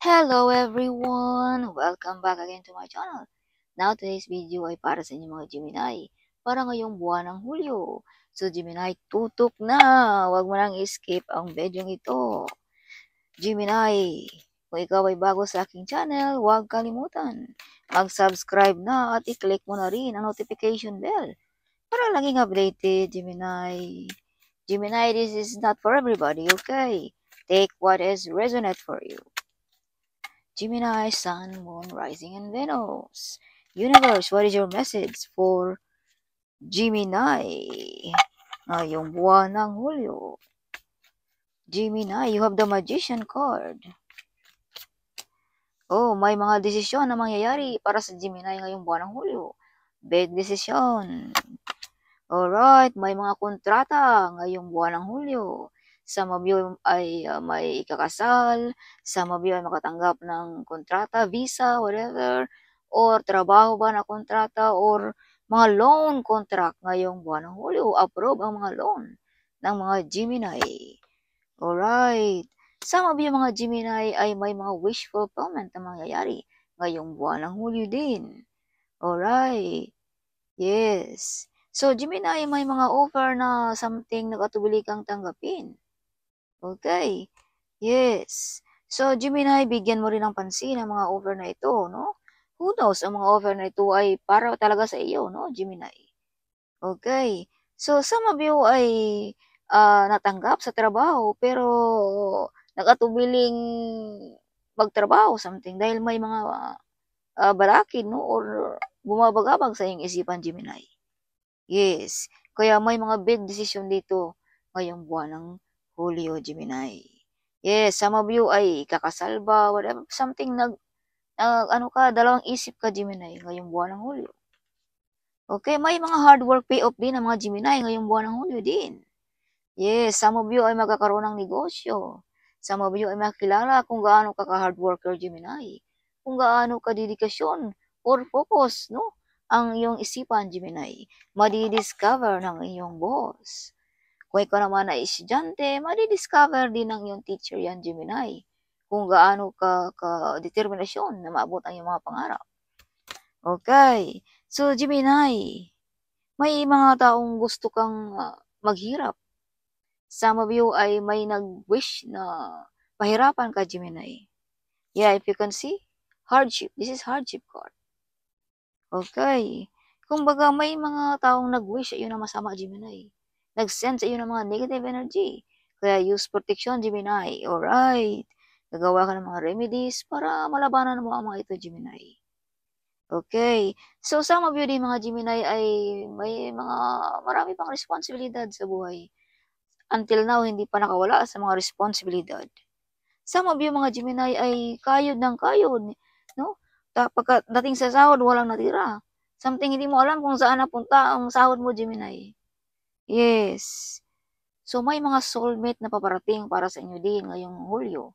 Hello everyone! Welcome back again to my channel. Now today's video ay para sa inyo mga Gemini. Para ngayong buwan ng Hulyo. So Gemini, tutok na! Huwag mo nang skip ang video ito. Gemini, kung ikaw ay bago sa aking channel, huwag kalimutan. Mag-subscribe na at i-click mo na rin ang notification bell para laging updated, Gemini. Gemini, this is not for everybody, okay? Take what is resonate for you. Gemini, Sun, Moon, Rising, and Venus. Universe, what is your message for Gemini ngayong buwan ng Hulyo? Gemini, you have the Magician card. Oh, may mga desisyon na mangyayari para sa Gemini ngayong buwan ng Hulyo. Big decision. Alright, may mga kontrata ngayong buwan ng Hulyo. Some of you ay may ikakasal, some of you ay makatanggap ng kontrata, visa, whatever, or trabaho ba na kontrata, or mga loan contract ngayong buwan ng Hulyo. Approve ang mga loan ng mga Gemini. Alright. Some of you mga Gemini ay may mga wish fulfillment na mangyayari ngayong buwan ng Hulyo din. Alright. Yes. So, Gemini, may mga offer na something na katubili kang tanggapin. Okay. Yes. So, Gemini, bigyan mo rin ng pansin ang mga offer na ito, no? Who knows, ang mga offer na ito ay para talaga sa iyo, no, Gemini? Okay. So, some of you ay natanggap sa trabaho, pero nakatubiling magtrabaho, something, dahil may mga balakid, no, or bumabagabag sa iyong isipan, Gemini. Yes. Kaya may mga big decision dito ngayong buwan ng Hulyo, Gemini. Yes, some of you ay kakasal ba, whatever, something dalawang isip ka, Gemini, ngayong buwan ng Hulyo. Okay, may mga hard work payoff din ng mga Gemini ngayong buwan ng Hulyo din. Yes, some of you ay magkakaroon ng negosyo. Some of you ay makilala kung gaano ka hard worker, Gemini. Kung gaano ka dedikasyon or focus, no? Ang iyong isipan, Gemini, madidiscover ng iyong boss. Kung ikaw naman ay estudyante, madidiscover din ng iyong teacher yan, Gemini. Kung gaano ka determinasyon na maabot ang iyong mga pangarap. Okay. So, Gemini, may mga taong gusto kang maghirap. Some of you ay may nag-wish na pahirapan ka, Gemini. Yeah, if you can see, hardship. This is hardship card. Okay. Kumbaga, may mga taong nag-wish sa iyo na masama, Gemini. Nag-send sa iyo ng mga negative energy. Kaya use protection, Gemini. Alright. Gagawa ka ng mga remedies para malabanan mo ang mga ito, Gemini. Okay. So, some of you din mga Gemini ay may mga marami pang responsibilidad sa buhay. Until now, hindi pa nakawala sa mga responsibilidad. Some of you mga Gemini ay kayod ng kayod, no? Pagdating sa sahod, walang natira. Something hindi mo alam kung saan napunta ang sahod mo, Gemini. Yes. So, may mga soulmate na paparating para sa inyo din ngayong Hulyo,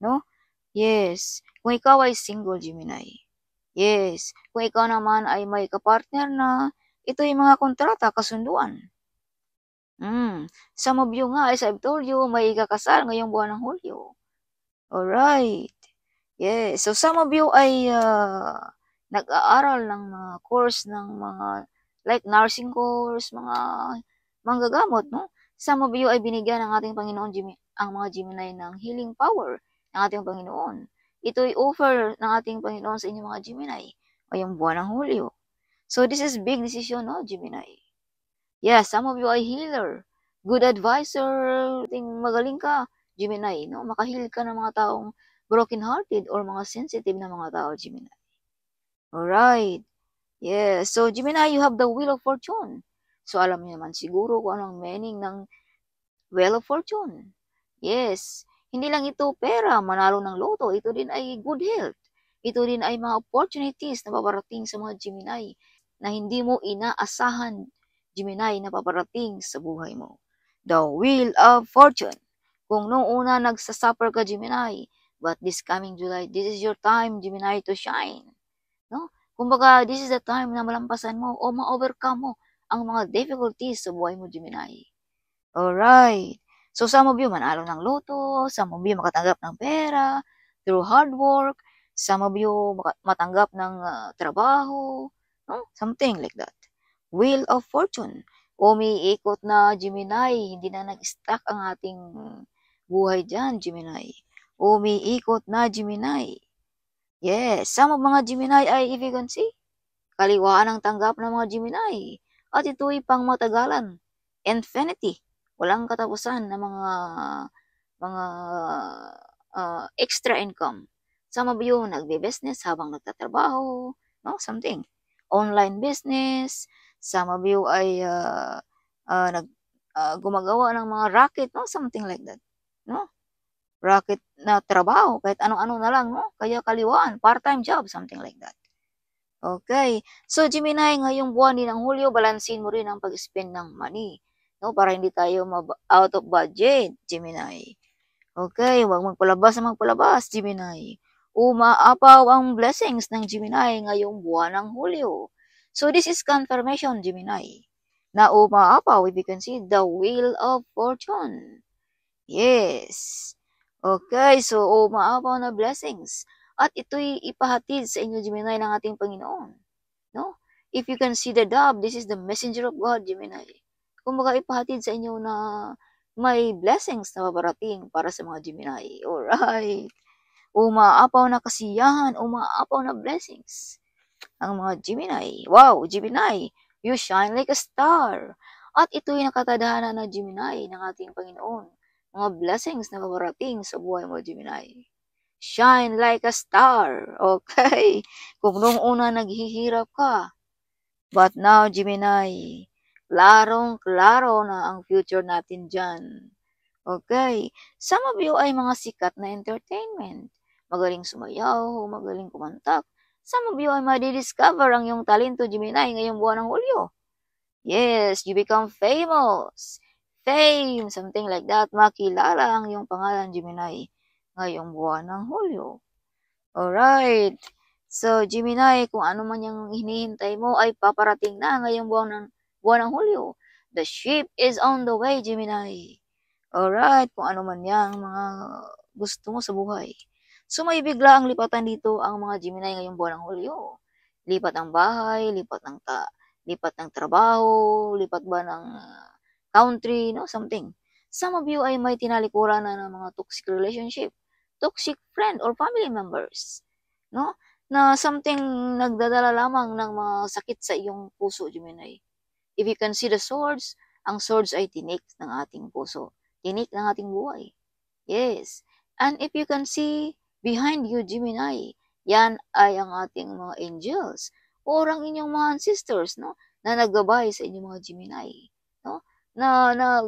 no? Yes. Kung ikaw ay single, Gemini. Yes. Kung ikaw naman ay may kapartner na, ito yung mga kontrata, kasunduan. Some of you nga, as I've told you, may ikakasal ngayong buwan ng Hulyo. Alright. Yes. So, some of you ay nag-aaral ng mga course ng mga like nursing course, mga manggagamot, no? Some of you ay binigyan ng ating Panginoon, ang mga Gemini ng healing power ng ating Panginoon. Ito ay offer ng ating Panginoon sa inyong mga Gemini ngayong buwan ng Hulyo. So, this is big decision, no, Gemini? Yeah, some of you ay healer. Good advisor. Magaling ka, Gemini, no? Makahil ka ng mga taong broken-hearted or mga sensitive na mga tao, Gemini. Alright. Yeah. So, Gemini, you have the Wheel of Fortune. So, alam niyo naman siguro kung anong meaning ng Wheel of Fortune. Yes. Hindi lang ito pera, manalo ng loto. Ito din ay good health. Ito din ay mga opportunities na paparating sa mga Gemini na hindi mo inaasahan, Gemini, na paparating sa buhay mo. The Wheel of Fortune. Kung noong una nagsasuffer ka, Gemini, but this coming July, this is your time, Gemini, to shine. No? Kumbaga, this is the time na malampasan mo o ma-overcome mo ang mga difficulties sa buhay mo, Gemini. Alright. So, some of you manalo ng loto, some of you makatanggap ng pera, through hard work. Some of you matanggap ng trabaho, no? Something like that. Wheel of Fortune. Umiikot na, Gemini. Hindi na nag-stuck ang ating buhay dyan, Gemini. Umiikot na, Gemini. Yes, some of mga Gemini ay, if you can see, kaliwaan ang tanggap ng mga Gemini. At ito'y pang matagalan. Infinity. Walang katapusan na mga extra income. Some of you nagbe-business habang nagtatrabaho, no? Something. Online business. Some of you ay gumagawa ng mga racket, no? Something like that, no? Racket na trabaho, kahit ano-ano na lang, no? Kaya kaliwaan, part-time job, something like that. Okay. So, Gemini, ngayong buwan din ng Hulyo, balansin mo rin ang pag-spend ng money, no? Para hindi tayo out of budget, Gemini. Okay, huwag magpalabas, Gemini. Umaapaw ang blessings ng Gemini ngayong buwan ng Hulyo. So, this is confirmation, Gemini, na umaapaw, if you can see, the Wheel of Fortune. Yes. Okay, so umaapaw na blessings. At ito'y ipahatid sa inyo, Gemini, ng ating Panginoon. No? If you can see the dove, this is the messenger of God, Gemini. Kumbaga, ipahatid sa inyo na may blessings na babarating para sa mga Gemini. Alright. Umaapaw na kasiyahan, umaapaw na blessings ang mga Gemini. Wow, Gemini, you shine like a star. At ito'y nakatadhana na Gemini ng ating Panginoon. Mga blessings na babarating sa buhay mo, Gemini. Shine like a star. Okay. Kung noong una naghihirap ka, but now, Gemini, klarong-klaro na ang future natin dyan. Okay. Some of you ay mga sikat na entertainment. Magaling sumayaw, magaling kumantak. Some of you ay madidiscover ang iyong talento, Gemini, ngayong buwan ng Hulyo. Yes, you become famous. Fame, something like that. Makilala ang iyong pangalan, Gemini, ngayong buwan ng Hulyo. Alright. So, Gemini, kung ano man yung hinihintay mo ay paparating na ngayong buwan ng Hulyo. The ship is on the way, Gemini. Alright, kung ano man yung mga gusto mo sa buhay. So, may bigla ang lipatan dito ang mga Gemini ngayong buwan ng Hulyo. Lipat ng bahay, lipat ng trabaho, lipat ba ng country, no? Something. Some of you ay may tinalikuran na ng mga toxic relationship, toxic friend or family members, no? Na something nagdadala lamang ng mga sakit sa iyong puso, Gemini. If you can see the swords, ang swords ay tinik ng ating puso, tinik ng ating buhay. Yes. And if you can see behind you, Gemini, yan ay ang ating mga angels or ang inyong mga ancestors, no? Na naggabay sa inyong mga Gemini, no? Na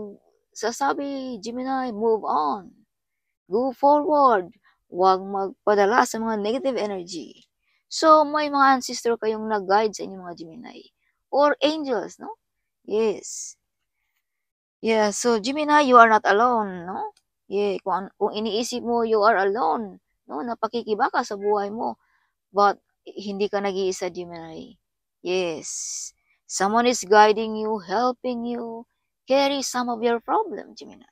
sasabi, Gemini, move on. Go forward. Huwag magpadala sa mga negative energy. So, may mga ancestor kayong nag-guide sa inyong mga Gemini or angels, no? Yes. Yeah, so Gemini, you are not alone, no? Yeah, kung iniisip mo you are alone, no? Napakikibaka sa buhay mo, but hindi ka nag-iisa, Gemini. Yes. Someone is guiding you, helping you, carry some of your problem, Gemini.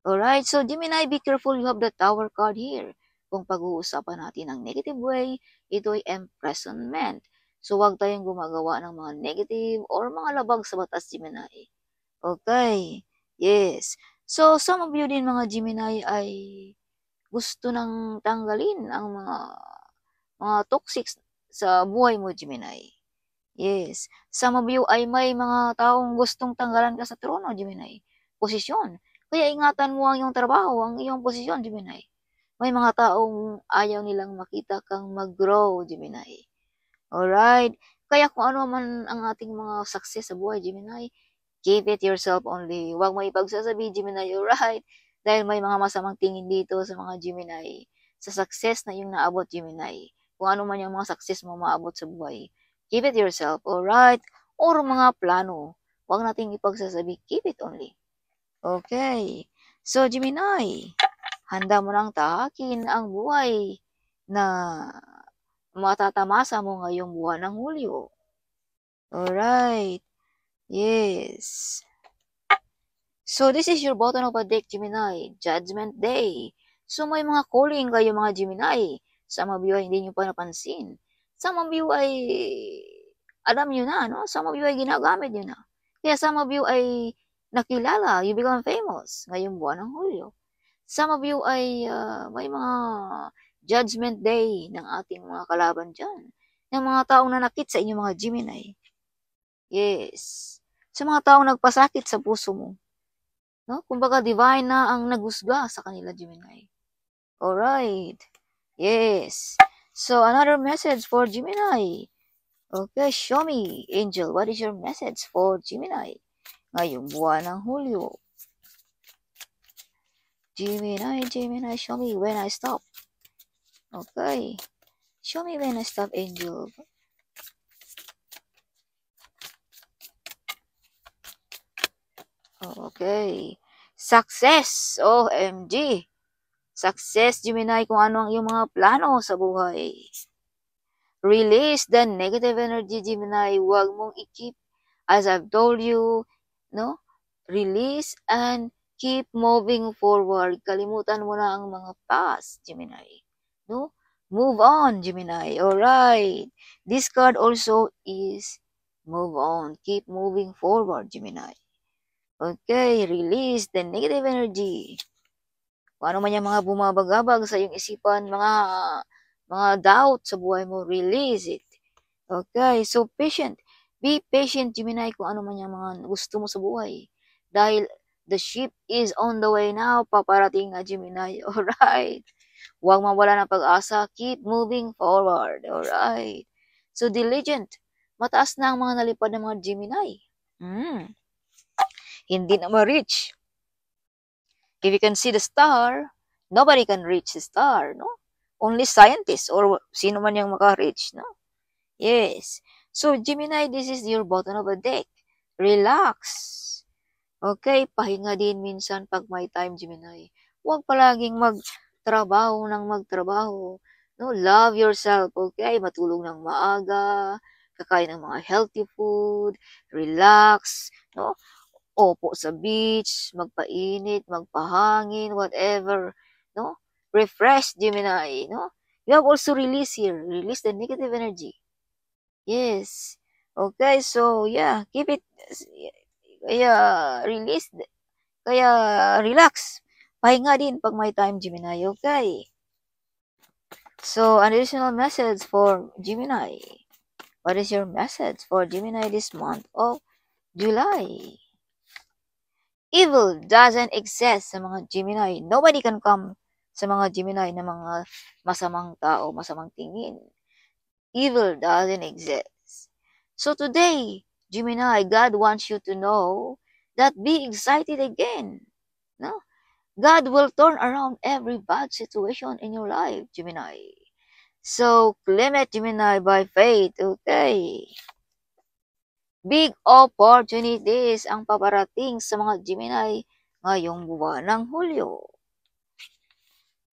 Alright, so Gemini, be careful, you have the Tower card here. Kung pag-uusapan natin ang negative way, ito ay imprisonment. So, huwag tayong gumagawa ng mga negative or mga labag sa batas, Gemini. Okay. Yes. So, some of you din mga Gemini ay gusto nang tanggalin ang mga toxic sa buhay mo, Gemini. Yes. Some of you ay may mga taong gustong tanggalan ka sa trono, Gemini. Posisyon. Kaya ingatan mo ang iyong trabaho, ang iyong posisyon, Gemini. May mga taong ayaw nilang makita kang mag-grow, Gemini. Alright? Kaya kung ano man ang ating mga success sa buhay, Gemini, keep it yourself only. Huwag mo ipagsasabi, Gemini, alright? Dahil may mga masamang tingin dito sa mga Gemini. Sa success na yung naabot, Gemini. Kung ano man yung mga success mo maabot sa buhay. Keep it yourself, alright? Or mga plano. Huwag nating ipagsasabi, keep it only. Okay. So, Gemini, handa mo nang tahakin ang buhay na matatamasa mo ngayong buwan ng Hulyo. Alright. Yes. So, this is your bottom of a deck, Gemini. Judgment Day. So, may mga calling kayo mga Gemini. Some of you ay hindi nyo pa napansin. Some of you ay alam nyo na, no? Some of you ay ginagamit nyo na. Kaya some of you ay nakilala, you become famous ngayong buwan ng Hulyo. Some of you ay may mga judgment day ng ating mga kalaban dyan. Ng mga taong nanakit sa inyong mga Gemini. Yes. Sa mga taong nagpasakit sa puso mo. No? Kumbaga, divine na ang naghusga sa kanila, Gemini. Alright. Yes. So, another message for Gemini. Okay, show me, Angel, what is your message for Gemini ngayong buwan ng Hulyo? Gemini, show me when I stop. Okay. Show me when I stop, Angel. Okay. Success. OMG. Success, Gemini, kung ano ang iyong mga plano sa buhay. Release the negative energy, Gemini. Huwag mong i-keep. As I've told you, no? Release and keep moving forward. Kalimutan mo na ang mga past, Gemini. No? Move on, Gemini. Alright. This card also is move on. Keep moving forward, Gemini. Okay, release the negative energy. Kung ano man yung mga bumabagabag sa iyong isipan, mga doubt sa buhay mo, release it. Okay, so patient. Be patient, Gemini, kung ano man yung mga gusto mo sa buhay. Dahil the ship is on the way now, paparating na, Gemini. Alright. Huwag mawala ng pag-asa. Keep moving forward. Alright. So, diligent. Mataas na ang mga nalipad ng mga Gemini. Hindi na ma-reach. If you can see the star, nobody can reach the star, no? Only scientists or sino man yung maka-reach, no? Yes. So, Gemini, this is your bottom of the deck. Relax. Okay, pahinga din minsan pag may time, Gemini. Huwag palaging magtrabaho. No, love yourself, okay? Matulog ng maaga, kakain ng mga healthy food, relax, no? Opo sa beach, magpainit, magpahangin, whatever, no? Refresh, Gemini, no? You have also release here. Release the negative energy. Yes. Okay, so, yeah, keep it, relax. Pahinga din pag may time, Gemini, okay? So, an additional message for Gemini. What is your message for Gemini this month of July? Evil doesn't exist sa mga Gemini. Nobody can come sa mga Gemini na mga masamang tao, masamang tingin. Evil doesn't exist. So today, Gemini, God wants you to know that be excited again. No? God will turn around every bad situation in your life, Gemini. So claim it, Gemini, by faith, okay? Big opportunities ang paparating sa mga Gemini ngayong buwan ng Hulyo.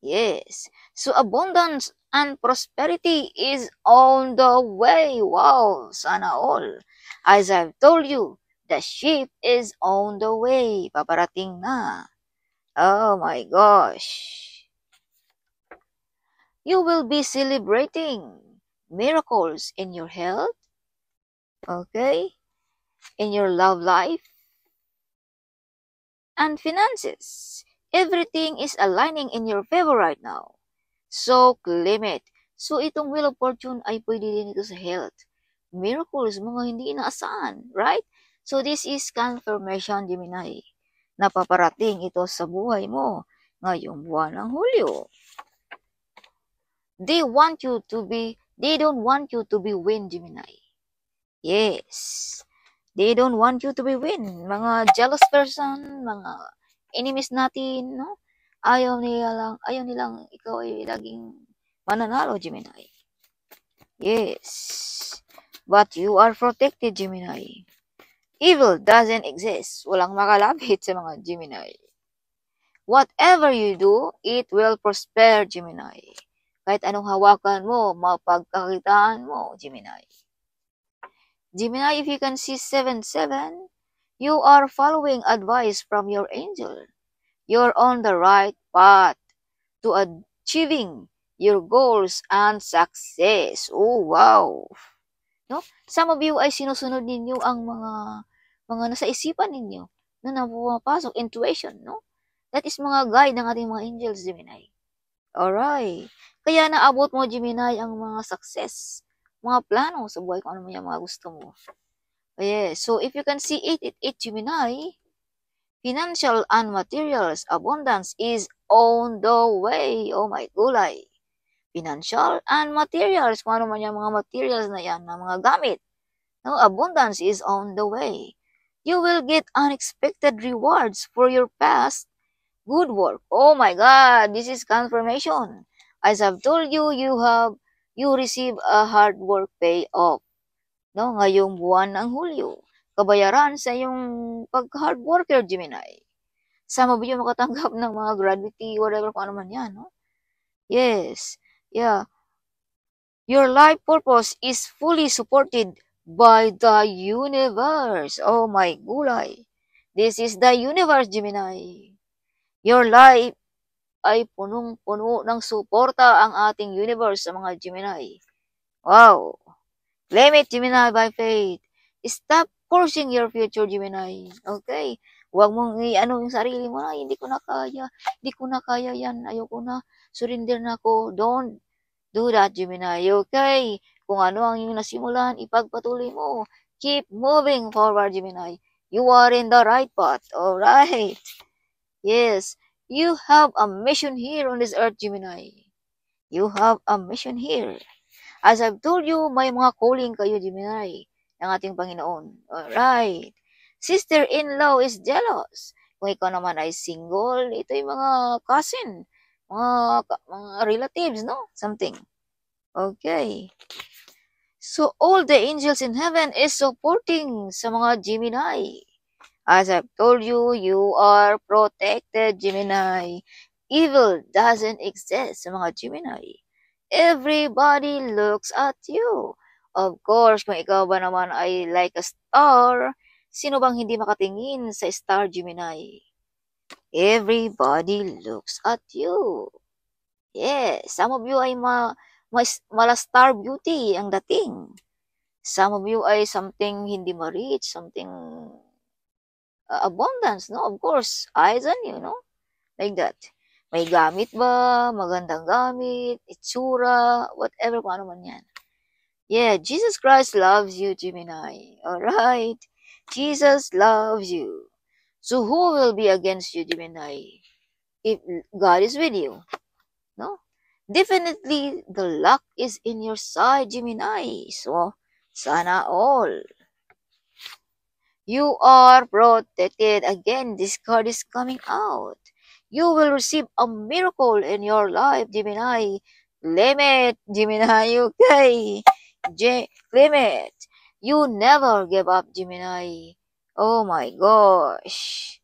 Yes. So abundance and prosperity is on the way. Wow, sana all. As I've told you, the ship is on the way. Paparating na. Oh my gosh. You will be celebrating miracles in your health. Okay? In your love life and finances. Everything is aligning in your favor right now. So, claim it. So, itong Wheel of Fortune ay pwede din ito sa health. Miracles, mga hindi inaasahan, right? So, this is confirmation, Gemini, na paparating ito sa buhay mo ngayong buwan ng Hulyo. They don't want you to be win, Gemini. Yes. They don't want you to be win. Mga jealous person, mga enemies natin, no? Ayaw nilang ikaw ay laging mananalo, Gemini. Yes. But you are protected, Gemini. Evil doesn't exist. Walang makalapit sa mga Gemini. Whatever you do, it will prosper, Gemini. Kahit anong hawakan mo, mapagkakitaan mo, Gemini. Gemini, if you can see 7-7, you are following advice from your angel. You're on the right path. to achieving your goals and success. Oh, wow! No? Some of you ay sinusunod ninyo ang mga nasa isipan ninyo, no, na pumapasok, intuition, no? That is mga guide ng ating mga angels, Gemini. Alright. Kaya naabot mo, Gemini, ang mga success, mga plano sa buhay, kung ano man yung mga gusto mo. Yes. So, if you can see 888 Gemini, financial and materials abundance is on the way. Oh my gulay. Financial and materials, kung ano man yung mga materials na yan, na mga gamit. No, abundance is on the way. You will get unexpected rewards for your past good work. Oh my God, this is confirmation. As I've told you, you receive a hard work payoff. No, ngayong buwan ng Hulyo, kabayaran sa iyong pag-hard worker, Gemini. Sama ba yung makatanggap ng mga gratuity, whatever, kung ano man yan, no? Yes, yeah. Your life purpose is fully supported by the universe. Oh my gulay. This is the universe, Gemini. Your life ay punong-puno ng suporta ang ating universe sa mga Gemini. Wow. Claim it, Gemini, by faith. Stop forcing your future, Gemini. Okay? Huwag mong i-ano yung sarili mo na, hindi ko na kaya. Hindi ko na kaya yan. Ayoko na. Surrender na ako. Don't do that, Gemini. Okay? Kung ano ang iyong nasimulan, ipagpatuloy mo. Keep moving forward, Gemini. You are in the right path. Alright? Yes. You have a mission here on this earth, Gemini. You have a mission here. As I've told you, may mga calling kayo, Gemini, ng ating Panginoon. Alright. Sister-in-law is jealous. Kung ikaw naman ay single, ito yung mga cousin, mga relatives, no? Something. Okay. So, all the angels in heaven is supporting sa mga Gemini. As I've told you, you are protected, Gemini. Evil doesn't exist sa mga Gemini. Everybody looks at you. Of course, kung ikaw ba naman ay like a star, sino bang hindi makatingin sa star, Gemini? Everybody looks at you. Yes, some of you ay mala star beauty ang dating. Some of you ay something hindi ma-reach, something abundance, no? Of course, eyes on you, no? Like that. May gamit ba? Magandang gamit? Itsura? Whatever, kung ano man yan. Yeah, Jesus Christ loves you, Gemini. Alright? Jesus loves you. So who will be against you, Gemini? If God is with you, no? Definitely, the luck is in your side, Gemini. So, sana all. You are protected. Again, this card is coming out. You will receive a miracle in your life, Gemini. Claim it, Gemini, okay? Claim it. You never give up, Gemini. Oh my gosh.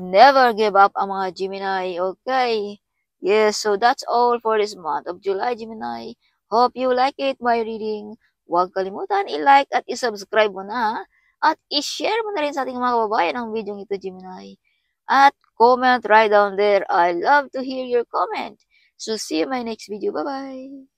Never give up ang mga Gemini, okay? Yes, so that's all for this month of July, Gemini. Hope you like it, my reading. Huwag kalimutan i-like at i-subscribe mo na. At i-share mo na rin sa ating mga kababayan ang video ito, Gemini. At comment right down there. I love to hear your comment. So see you in my next video. Bye-bye.